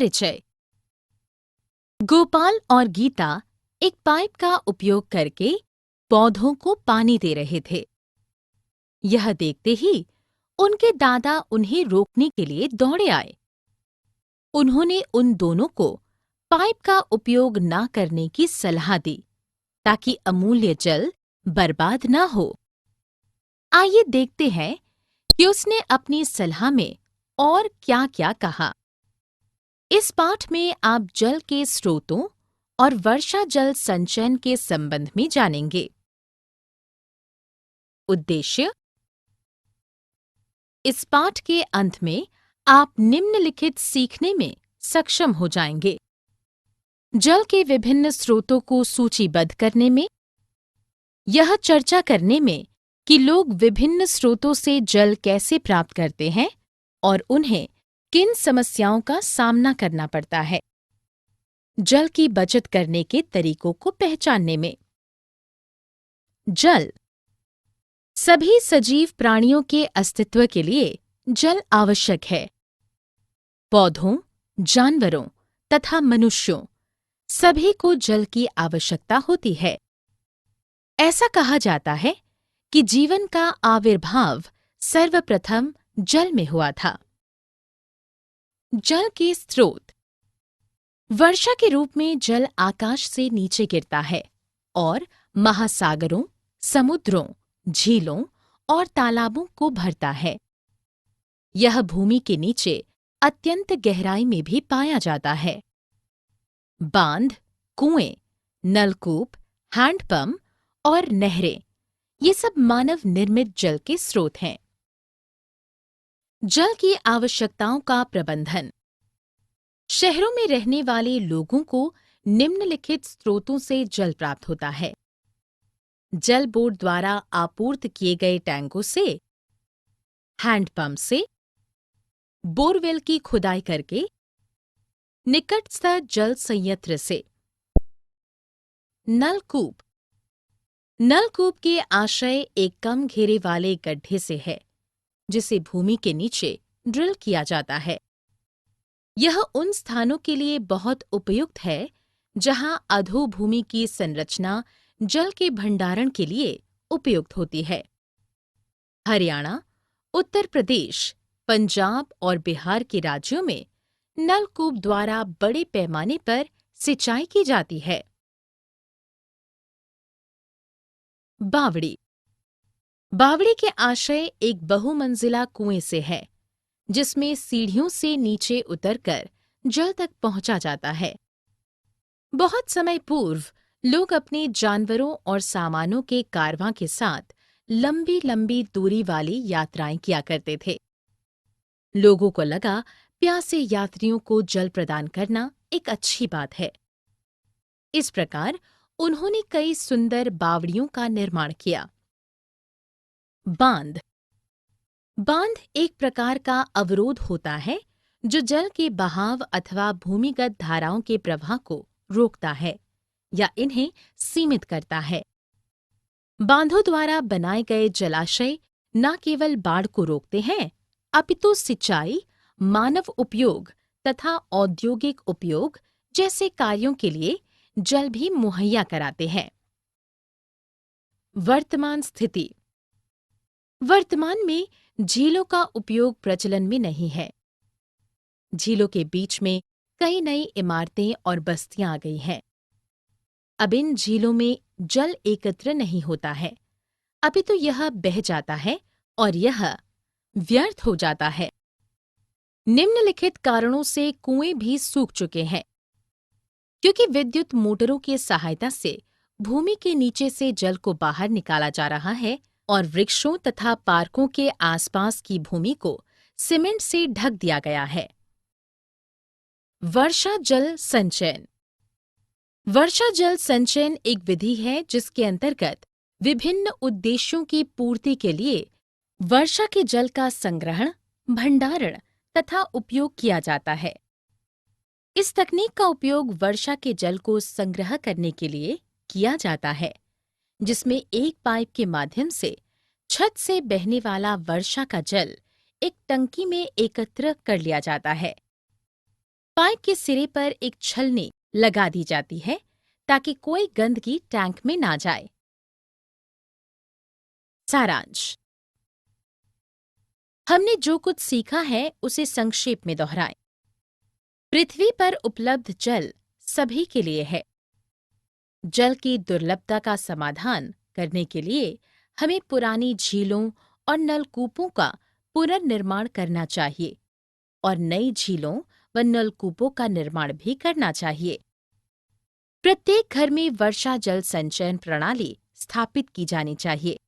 परिचय। गोपाल और गीता एक पाइप का उपयोग करके पौधों को पानी दे रहे थे। यह देखते ही उनके दादा उन्हें रोकने के लिए दौड़े आए। उन्होंने उन दोनों को पाइप का उपयोग न करने की सलाह दी ताकि अमूल्य जल बर्बाद न हो। आइए देखते हैं कि उसने अपनी सलाह में और क्या-क्या कहा। इस पाठ में आप जल के स्रोतों और वर्षा जल संचयन के संबंध में जानेंगे। उद्देश्य: इस पाठ के अंत में आप निम्नलिखित सीखने में सक्षम हो जाएंगे। जल के विभिन्न स्रोतों को सूचीबद्ध करने में, यह चर्चा करने में कि लोग विभिन्न स्रोतों से जल कैसे प्राप्त करते हैं और उन्हें किन समस्याओं का सामना करना पड़ता है, जल की बचत करने के तरीकों को पहचानने में। जल। सभी सजीव प्राणियों के अस्तित्व के लिए जल आवश्यक है। पौधों, जानवरों तथा मनुष्यों सभी को जल की आवश्यकता होती है। ऐसा कहा जाता है कि जीवन का आविर्भाव सर्वप्रथम जल में हुआ था। जल के स्रोत। वर्षा के रूप में जल आकाश से नीचे गिरता है और महासागरों, समुद्रों, झीलों और तालाबों को भरता है। यह भूमि के नीचे अत्यंत गहराई में भी पाया जाता है। बांध, कुएं, नलकूप, हैंडपंप और नहरें ये सब मानव निर्मित जल के स्रोत हैं। जल की आवश्यकताओं का प्रबंधन। शहरों में रहने वाले लोगों को निम्नलिखित स्रोतों से जल प्राप्त होता है। जल बोर्ड द्वारा आपूर्ति किए गए टैंकों से, हैंडपंप से, बोरवेल की खुदाई करके, निकटस्थ जल संयंत्र से। नलकूप। नलकूप के आशय एक कम घेरे वाले गड्ढे से है जिसे भूमि के नीचे ड्रिल किया जाता है। यह उन स्थानों के लिए बहुत उपयुक्त है जहां अधोभूमि की संरचना जल के भंडारण के लिए उपयुक्त होती है। हरियाणा, उत्तर प्रदेश, पंजाब और बिहार के राज्यों में नलकूप द्वारा बड़े पैमाने पर सिंचाई की जाती है। बावड़ी। बावड़ी के आशय एक बहुमंजिला कुएं से है जिसमें सीढ़ियों से नीचे उतरकर जल तक पहुंचा जाता है। बहुत समय पूर्व लोग अपने जानवरों और सामानों के कारवां के साथ लंबी लंबी दूरी वाली यात्राएं किया करते थे। लोगों को लगा प्यासे यात्रियों को जल प्रदान करना एक अच्छी बात है। इस प्रकार उन्होंने कई सुंदर बावड़ियों का निर्माण किया। बांध। बांध एक प्रकार का अवरोध होता है जो जल के बहाव अथवा भूमिगत धाराओं के प्रवाह को रोकता है या इन्हें सीमित करता है। बांधों द्वारा बनाए गए जलाशय न केवल बाढ़ को रोकते हैं अपितु सिंचाई, मानव उपयोग तथा औद्योगिक उपयोग जैसे कार्यों के लिए जल भी मुहैया कराते हैं। वर्तमान स्थिति। वर्तमान में झीलों का उपयोग प्रचलन में नहीं है। झीलों के बीच में कई नई इमारतें और बस्तियां आ गई हैं। अब इन झीलों में जल एकत्र नहीं होता है, अपितु यह बह जाता है और यह व्यर्थ हो जाता है। निम्नलिखित कारणों से कुएं भी सूख चुके हैं। क्योंकि विद्युत मोटरों की सहायता से भूमि के नीचे से जल को बाहर निकाला जा रहा है और वृक्षों तथा पार्कों के आसपास की भूमि को सीमेंट से ढक दिया गया है। वर्षा जल संचयन। वर्षा जल संचयन एक विधि है जिसके अंतर्गत विभिन्न उद्देश्यों की पूर्ति के लिए वर्षा के जल का संग्रहण, भंडारण तथा उपयोग किया जाता है। इस तकनीक का उपयोग वर्षा के जल को संग्रह करने के लिए किया जाता है, जिसमें एक पाइप के माध्यम से छत से बहने वाला वर्षा का जल एक टंकी में एकत्र कर लिया जाता है। पाइप के सिरे पर एक छलनी लगा दी जाती है ताकि कोई गंदगी टैंक में ना जाए। सारांश। हमने जो कुछ सीखा है उसे संक्षेप में दोहराएं। पृथ्वी पर उपलब्ध जल सभी के लिए है। जल की दुर्लभता का समाधान करने के लिए हमें पुरानी झीलों और नलकूपों का पुनर्निर्माण करना चाहिए और नई झीलों व नलकूपों का निर्माण भी करना चाहिए। प्रत्येक घर में वर्षा जल संचयन प्रणाली स्थापित की जानी चाहिए।